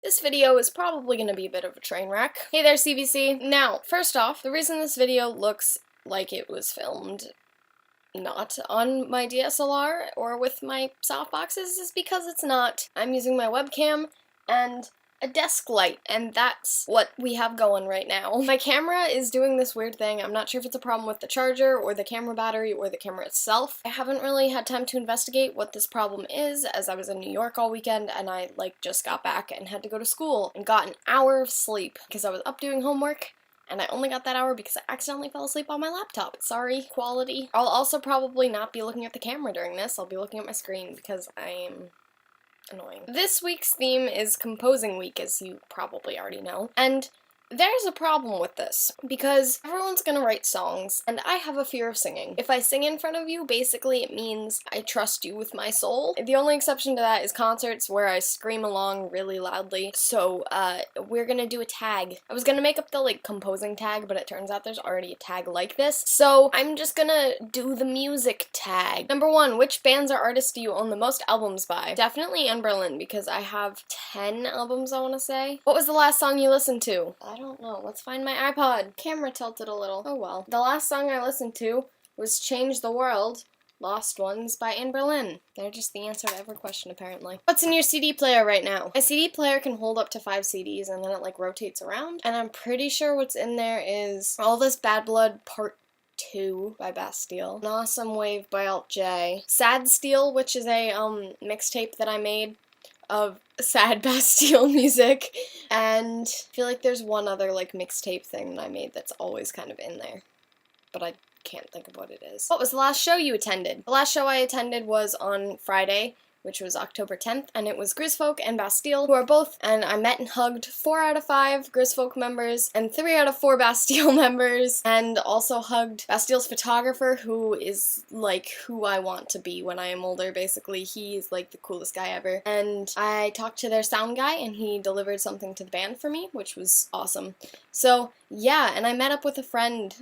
This video is probably going to be a bit of a train wreck. Hey there, CBC. Now, first off, the reason this video looks like it was filmed not on my DSLR or with my softboxes is because it's not. I'm using my webcam and a desk light, and that's what we have going right now. My camera is doing this weird thing. I'm not sure if it's a problem with the charger or the camera battery or the camera itself. I haven't really had time to investigate what this problem is, as I was in New York all weekend and I just got back and had to go to school and got an hour of sleep because I was up doing homework. And I only got that hour because I accidentally fell asleep on my laptop. Sorry, quality. I'll also probably not be looking at the camera during this. I'll be looking at my screen because I am annoying. This week's theme is Composing Week, as you probably already know. And there's a problem with this, because everyone's gonna write songs, and I have a fear of singing. If I sing in front of you, basically it means I trust you with my soul. The only exception to that is concerts where I scream along really loudly, so we're gonna do a tag. I was gonna make up the composing tag, but it turns out there's already a tag like this, so I'm just gonna do the music tag. Number 1, which bands or artists do you own the most albums by? Definitely in Berlin, because I have 10 albums, I wanna say. What was the last song you listened to? I don't know. Let's find my iPod. Camera tilted a little. Oh well. The last song I listened to was Change the World, Lost Ones by In Berlin. They're just the answer to every question, apparently. What's in your CD player right now? A CD player can hold up to 5 CDs, and then it rotates around. And I'm pretty sure what's in there is All This Bad Blood Part 2 by Bastille, An Awesome Wave by Alt J, Sad Steel, which is a mixtape that I made of sad Bastille music, and I feel like there's one other mixtape thing that I made that's always kind of in there, but I can't think of what it is. What was the last show you attended? The last show I attended was on Friday, which was October 10th, and it was Grisfolk and Bastille, who are both, and I met and hugged 4 out of 5 Grisfolk members, and 3 out of 4 Bastille members, and also hugged Bastille's photographer, who is, who I want to be when I am older, basically. He's, the coolest guy ever. And I talked to their sound guy, and he delivered something to the band for me, which was awesome. So, yeah, and I met up with a friend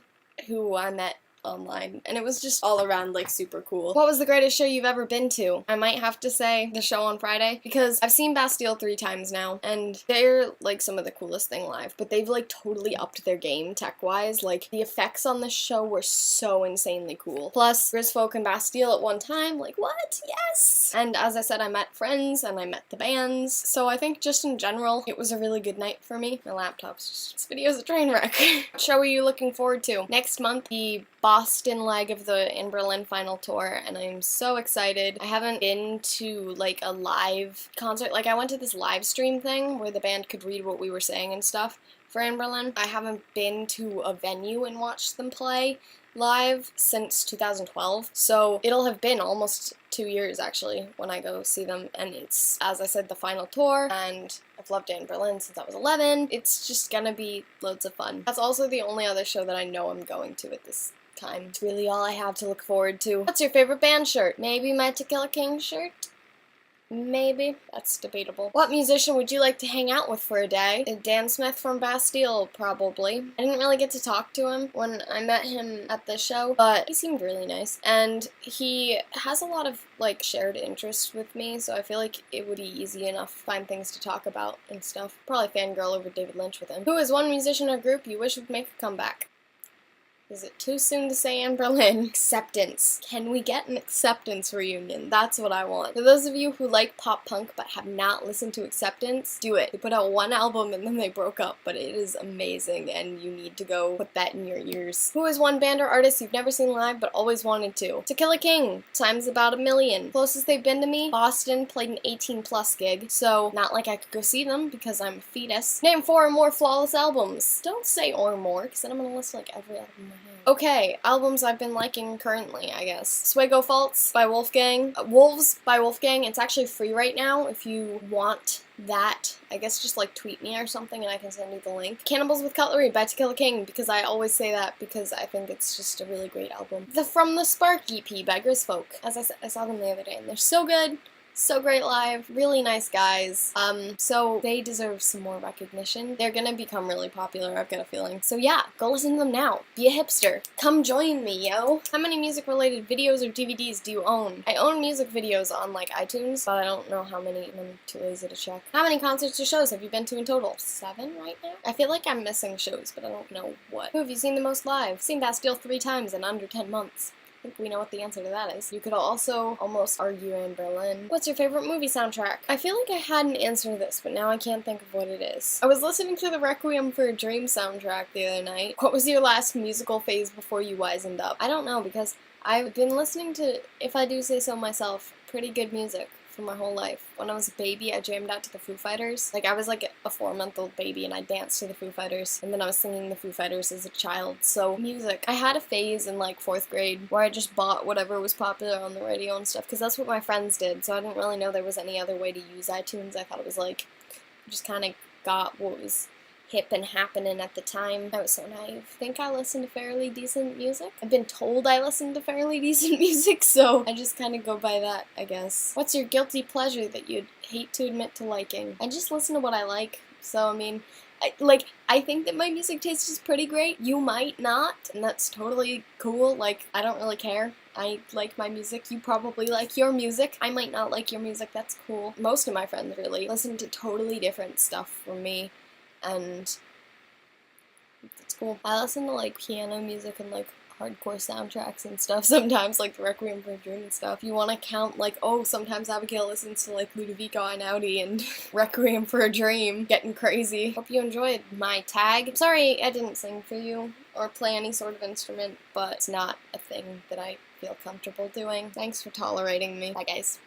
who I met online, and it was just all around super cool. What was the greatest show you've ever been to? I might have to say the show on Friday, because I've seen Bastille 3 times now, and they're some of the coolest thing live, but they've totally upped their game tech-wise. The effects on this show were so insanely cool. Plus, Grisfolk and Bastille at one time, what? Yes! And as I said, I met friends, and I met the bands, so I think just in general, it was a really good night for me. My laptop's just, this video's a train wreck. What show are you looking forward to? Next month, the Boston leg of the In Berlin final tour, and I'm so excited. I haven't been to a live concert. I went to this live stream thing where the band could read what we were saying and stuff for In Berlin. I haven't been to a venue and watched them play live since 2012, so it'll have been almost 2 years actually when I go see them, and it's, as I said, the final tour, and I've loved it in Berlin since I was 11. It's just gonna be loads of fun. That's also the only other show that I know I'm going to at this time. It's really all I have to look forward to. What's your favorite band shirt? Maybe my To Kill a King shirt? Maybe. That's debatable. What musician would you like to hang out with for a day? Dan Smith from Bastille, probably. I didn't really get to talk to him when I met him at the show, but he seemed really nice. And he has a lot of, shared interests with me, so I feel like it would be easy enough to find things to talk about and stuff. Probably fangirl over David Lynch with him. Who is one musician or group you wish would make a comeback? Is it too soon to say in Berlin? Acceptance. Can we get an Acceptance reunion? That's what I want. For those of you who like pop punk but have not listened to Acceptance, do it. They put out 1 album and then they broke up, but it is amazing and you need to go put that in your ears. Who is one band or artist you've never seen live but always wanted to? To Kill a King. Times about 1,000,000. Closest they've been to me? Boston. Played an 18+ gig, so not like I could go see them because I'm a fetus. Name 4 or more flawless albums. Don't say or more, because then I'm gonna list every album I have. Okay, albums I've been liking currently, I guess. Swego Faults by Wolfgang. Wolves by Wolfgang. It's actually free right now if you want that. I guess just tweet me or something and I can send you the link. Cannibals with Cutlery by To Kill a King, because I always say that because I think it's just a really great album. The From the Spark EP by Grisfolk. As I said, I saw them the other day and they're so good. So great live, really nice guys. So they deserve some more recognition. They're gonna become really popular, I've got a feeling. So yeah, go listen to them now. Be a hipster. Come join me, yo. How many music-related videos or DVDs do you own? I own music videos on, like, iTunes, but I don't know how many, and I'm too lazy to check. How many concerts or shows have you been to in total? 7 right now? I feel like I'm missing shows, but I don't know what. Who have you seen the most live? Seen Bastille 3 times in under 10 months. I think we know what the answer to that is. You could also almost argue in Berlin. What's your favorite movie soundtrack? I feel like I had an answer to this, but now I can't think of what it is. I was listening to the Requiem for a Dream soundtrack the other night. What was your last musical phase before you wisened up? I don't know, because I've been listening to, if I do say so myself, pretty good music for my whole life. When I was a baby, I jammed out to the Foo Fighters. Like, I was like a 4-month-old baby and I danced to the Foo Fighters, and then I was singing the Foo Fighters as a child. So, music. I had a phase in like 4th grade where I just bought whatever was popular on the radio and stuff, because that's what my friends did, so I didn't really know there was any other way to use iTunes. I thought it was like, just kind of got what was hip and happening at the time. I was so naive. I think I listen to fairly decent music. I've been told I listen to fairly decent music, so I just kind of go by that, I guess. What's your guilty pleasure that you'd hate to admit to liking? I just listen to what I like, so I mean, I think that my music taste is pretty great. You might not, and that's totally cool. Like, I don't really care. I like my music. You probably like your music. I might not like your music. That's cool. Most of my friends really listen to totally different stuff from me, and it's cool. I listen to like piano music and like hardcore soundtracks and stuff sometimes, like the Requiem for a Dream and stuff. You want to count, like, oh, sometimes Abigail listens to like Ludovico Einaudi and Requiem for a Dream, getting crazy. Hope you enjoyed my tag. Sorry I didn't sing for you or play any sort of instrument, but it's not a thing that I feel comfortable doing. Thanks for tolerating me. Bye guys.